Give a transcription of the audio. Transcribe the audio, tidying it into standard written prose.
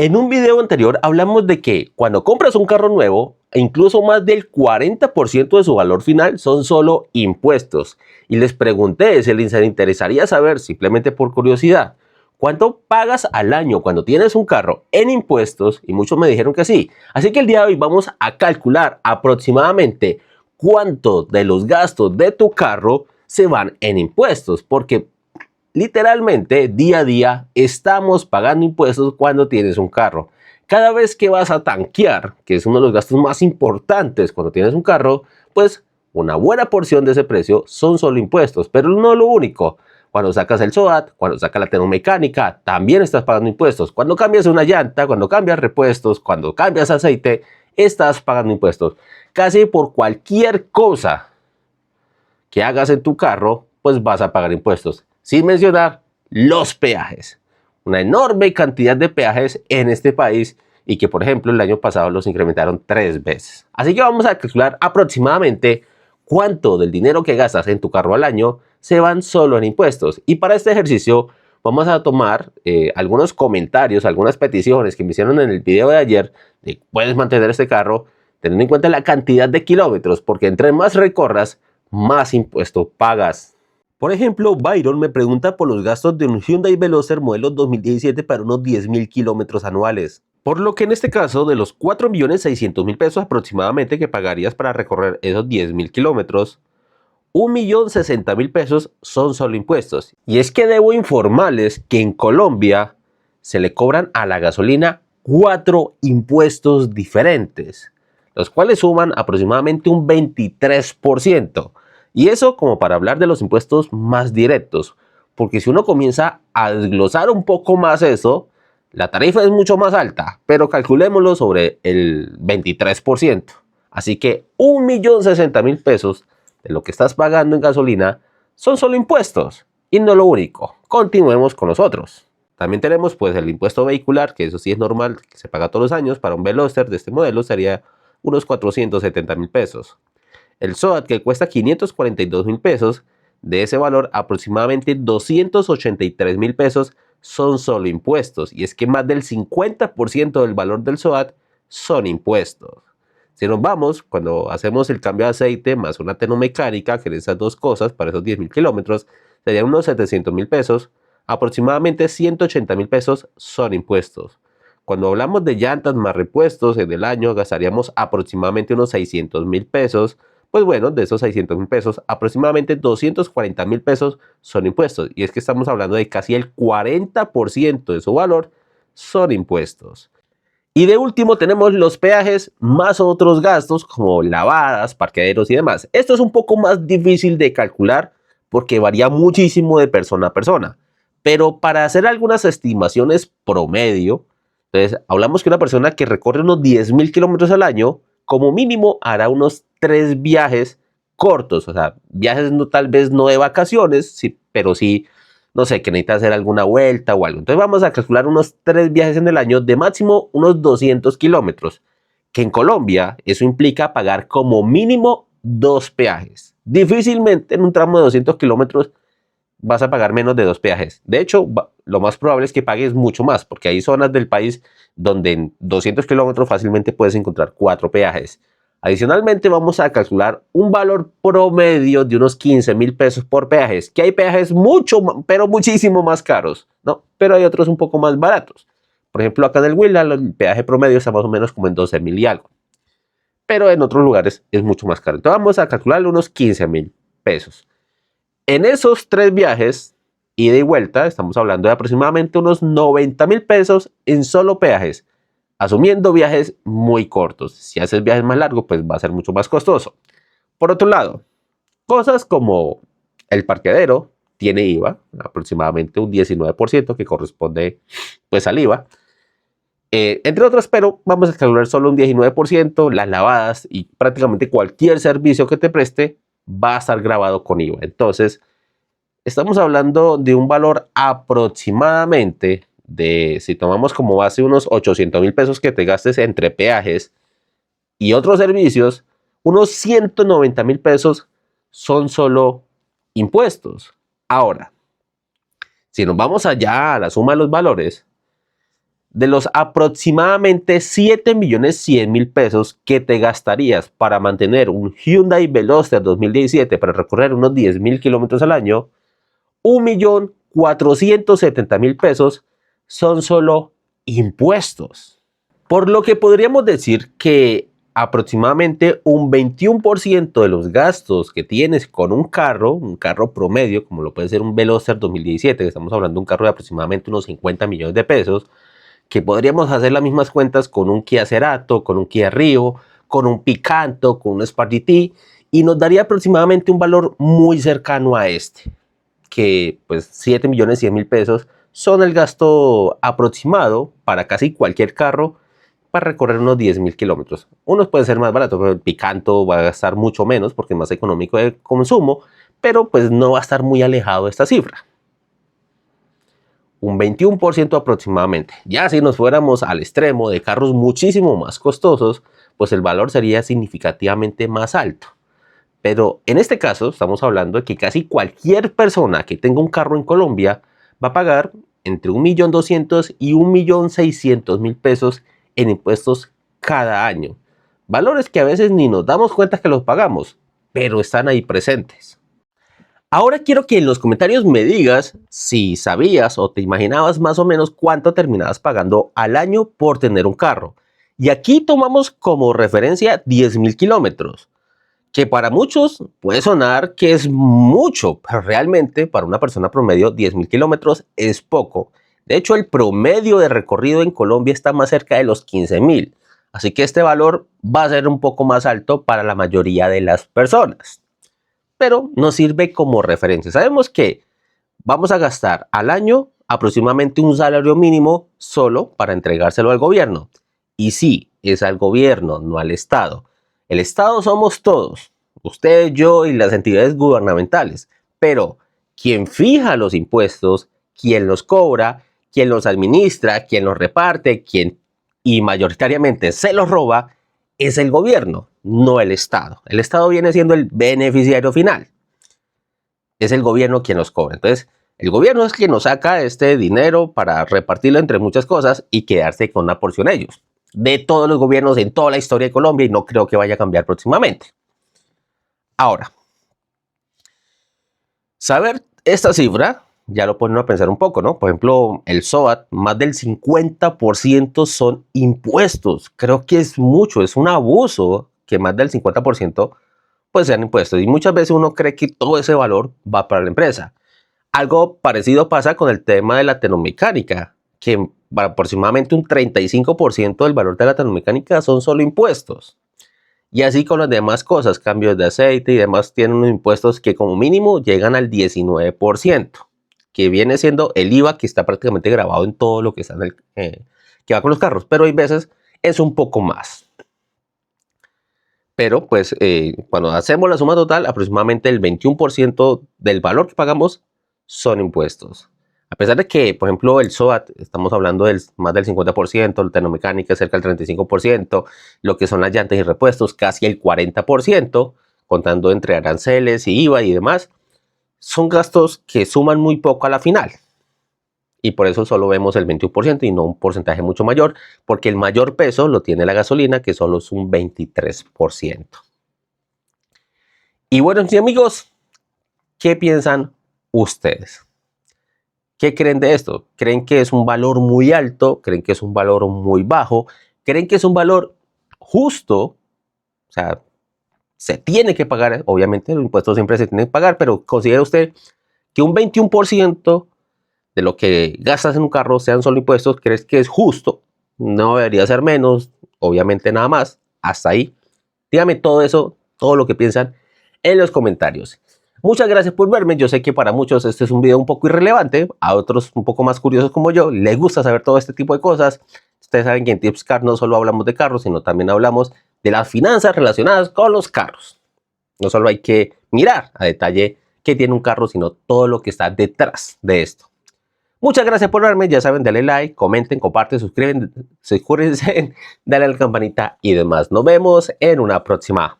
En un video anterior hablamos de que cuando compras un carro nuevo, incluso más del 40% de su valor final son solo impuestos. Y les pregunté si les interesaría saber, simplemente por curiosidad, ¿cuánto pagas al año cuando tienes un carro en impuestos? Y muchos me dijeron que sí. Así que el día de hoy vamos a calcular aproximadamente cuánto de los gastos de tu carro se van en impuestos. Porque literalmente, día a día, estamos pagando impuestos cuando tienes un carro. Cada vez que vas a tanquear, que es uno de los gastos más importantes cuando tienes un carro, pues una buena porción de ese precio son solo impuestos, pero no lo único. Cuando sacas el SOAT, cuando sacas la termomecánica, también estás pagando impuestos. Cuando cambias una llanta, cuando cambias repuestos, cuando cambias aceite, estás pagando impuestos. Casi por cualquier cosa que hagas en tu carro, pues vas a pagar impuestos. Sin mencionar los peajes. Una enorme cantidad de peajes en este país y que, por ejemplo, el año pasado los incrementaron 3 veces. Así que vamos a calcular aproximadamente cuánto del dinero que gastas en tu carro al año se van solo en impuestos. Y para este ejercicio vamos a tomar algunos comentarios, algunas peticiones que me hicieron en el video de ayer de puedes mantener este carro teniendo en cuenta la cantidad de kilómetros, porque entre más recorras, más impuesto pagas. Por ejemplo, Byron me pregunta por los gastos de un Hyundai Veloster modelo 2017 para unos 10.000 kilómetros anuales. Por lo que en este caso, de los 4.600.000 pesos aproximadamente que pagarías para recorrer esos 10.000 kilómetros, 1.060.000 pesos son solo impuestos. Y es que debo informarles que en Colombia se le cobran a la gasolina 4 impuestos diferentes, los cuales suman aproximadamente un 23%. Y eso como para hablar de los impuestos más directos, porque si uno comienza a desglosar un poco más eso, la tarifa es mucho más alta, pero calculémoslo sobre el 23%. Así que 1.060.000 pesos de lo que estás pagando en gasolina son solo impuestos y no lo único. Continuemos con los otros. También tenemos pues el impuesto vehicular, que eso sí es normal, que se paga todos los años. Para un Veloster de este modelo sería unos 470.000 pesos. El SOAT, que cuesta 542.000 pesos, de ese valor aproximadamente 283.000 pesos son solo impuestos. Y es que más del 50% del valor del SOAT son impuestos. Si nos vamos, cuando hacemos el cambio de aceite más una termomecánica, que en esas dos cosas, para esos 10.000 kilómetros, serían unos 700.000 pesos, aproximadamente 180.000 pesos son impuestos. Cuando hablamos de llantas más repuestos en el año, gastaríamos aproximadamente unos 600.000 pesos. Pues bueno, de esos 600.000 pesos, aproximadamente 240.000 pesos son impuestos. Y es que estamos hablando de casi el 40% de su valor son impuestos. Y de último tenemos los peajes más otros gastos como lavadas, parqueaderos y demás. Esto es un poco más difícil de calcular porque varía muchísimo de persona a persona. Pero para hacer algunas estimaciones promedio, entonces hablamos que una persona que recorre unos 10.000 kilómetros al año, como mínimo hará unos 3 viajes cortos, o sea, viajes no, tal vez no de vacaciones, sí, pero sí, no sé, que necesita hacer alguna vuelta o algo. Entonces vamos a calcular unos 3 viajes en el año de máximo unos 200 kilómetros, que en Colombia eso implica pagar como mínimo 2 peajes. Difícilmente en un tramo de 200 kilómetros vas a pagar menos de 2 peajes. De hecho, lo más probable es que pagues mucho más, porque hay zonas del país donde en 200 kilómetros fácilmente puedes encontrar 4 peajes. Adicionalmente, vamos a calcular un valor promedio de unos 15.000 pesos por peajes, que hay peajes mucho, pero muchísimo más caros, ¿no? Pero hay otros un poco más baratos. Por ejemplo, acá en el Huila, el peaje promedio está más o menos como en 12.000 y algo. Pero en otros lugares es mucho más caro. Entonces vamos a calcular unos 15.000 pesos. En esos 3 viajes, ida y vuelta, estamos hablando de aproximadamente unos 90.000 pesos en solo peajes, asumiendo viajes muy cortos. Si haces viajes más largos, pues va a ser mucho más costoso. Por otro lado, cosas como el parqueadero tiene IVA, aproximadamente un 19% que corresponde pues al IVA. Entre otras, pero vamos a calcular solo un 19%, las lavadas y prácticamente cualquier servicio que te preste va a estar grabado con IVA. Entonces, estamos hablando de un valor aproximadamente de, si tomamos como base unos 800.000 pesos que te gastes entre peajes y otros servicios, unos 190.000 pesos son solo impuestos. Ahora, si nos vamos allá a la suma de los valores, De los aproximadamente 7.100.000 pesos que te gastarías para mantener un Hyundai Veloster 2017 para recorrer unos 10.000 kilómetros al año, 1.470.000 pesos son solo impuestos. Por lo que podríamos decir que aproximadamente un 21% de los gastos que tienes con un carro promedio, como lo puede ser un Veloster 2017, que estamos hablando de un carro de aproximadamente unos 50 millones de pesos, que podríamos hacer las mismas cuentas con un Kia Cerato, con un Kia Rio, con un Picanto, con un Spark GT, y nos daría aproximadamente un valor muy cercano a este, que pues 7.100.000 pesos son el gasto aproximado para casi cualquier carro para recorrer unos 10.000 kilómetros. Unos pueden ser más baratos, pero el Picanto va a gastar mucho menos porque es más económico de consumo, pero pues no va a estar muy alejado de esta cifra. Un 21% aproximadamente. Ya si nos fuéramos al extremo de carros muchísimo más costosos, pues el valor sería significativamente más alto. Pero en este caso estamos hablando de que casi cualquier persona que tenga un carro en Colombia va a pagar entre 1.200.000 y 1.600.000 pesos en impuestos cada año. Valores que a veces ni nos damos cuenta que los pagamos, pero están ahí presentes. Ahora quiero que en los comentarios me digas si sabías o te imaginabas más o menos cuánto terminabas pagando al año por tener un carro. Y aquí tomamos como referencia 10.000 kilómetros, que para muchos puede sonar que es mucho, pero realmente para una persona promedio 10.000 kilómetros es poco. De hecho, el promedio de recorrido en Colombia está más cerca de los 15.000. Así que este valor va a ser un poco más alto para la mayoría de las personas. Pero nos sirve como referencia. Sabemos que vamos a gastar al año aproximadamente un salario mínimo solo para entregárselo al gobierno. Y sí, es al gobierno, no al Estado. El Estado somos todos, usted, yo y las entidades gubernamentales. Pero quien fija los impuestos, quien los cobra, quien los administra, quien los reparte, quien y mayoritariamente se los roba, es el gobierno, no el Estado. El Estado viene siendo el beneficiario final. Es el gobierno quien los cobra. Entonces, el gobierno es quien nos saca este dinero para repartirlo entre muchas cosas y quedarse con una porción ellos. De todos los gobiernos en toda la historia de Colombia, y no creo que vaya a cambiar próximamente. Ahora, saber esta cifra ya lo pone a pensar un poco, ¿no? Por ejemplo, el SOAT, más del 50% son impuestos. Creo que es mucho, es un abuso que más del 50% pues sean impuestos. Y muchas veces uno cree que todo ese valor va para la empresa. Algo parecido pasa con el tema de la termomecánica, que aproximadamente un 35% del valor de la termomecánica son solo impuestos. Y así con las demás cosas, cambios de aceite y demás, tienen unos impuestos que como mínimo llegan al 19%, que viene siendo el IVA que está prácticamente grabado en todo lo que está en que va con los carros, pero hay veces es un poco más. Pero pues cuando hacemos la suma total, aproximadamente el 21% del valor que pagamos son impuestos. A pesar de que, por ejemplo, el SOAT, estamos hablando del más del 50%, la termomecánica cerca del 35%, lo que son las llantas y repuestos casi el 40%, contando entre aranceles y IVA y demás, son gastos que suman muy poco a la final. Y por eso solo vemos el 21% y no un porcentaje mucho mayor, porque el mayor peso lo tiene la gasolina, que solo es un 23%. Y bueno, mis amigos, ¿qué piensan ustedes? ¿Qué creen de esto? ¿Creen que es un valor muy alto? ¿Creen que es un valor muy bajo? ¿Creen que es un valor justo? O sea, se tiene que pagar, obviamente los impuestos siempre se tienen que pagar, pero ¿considera usted que un 21% de lo que gastas en un carro sean solo impuestos? ¿Crees que es justo? No debería ser menos, obviamente nada más. Hasta ahí. Dígame todo eso, todo lo que piensan en los comentarios. Muchas gracias por verme. Yo sé que para muchos este es un video un poco irrelevante, a otros un poco más curiosos como yo les gusta saber todo este tipo de cosas. Ustedes saben que en Tips Car no solo hablamos de carros, sino también hablamos de las finanzas relacionadas con los carros. No solo hay que mirar a detalle qué tiene un carro, sino todo lo que está detrás de esto. Muchas gracias por verme. Ya saben, dale like, comenten, comparten, suscríbanse, dale a la campanita y demás. Nos vemos en una próxima.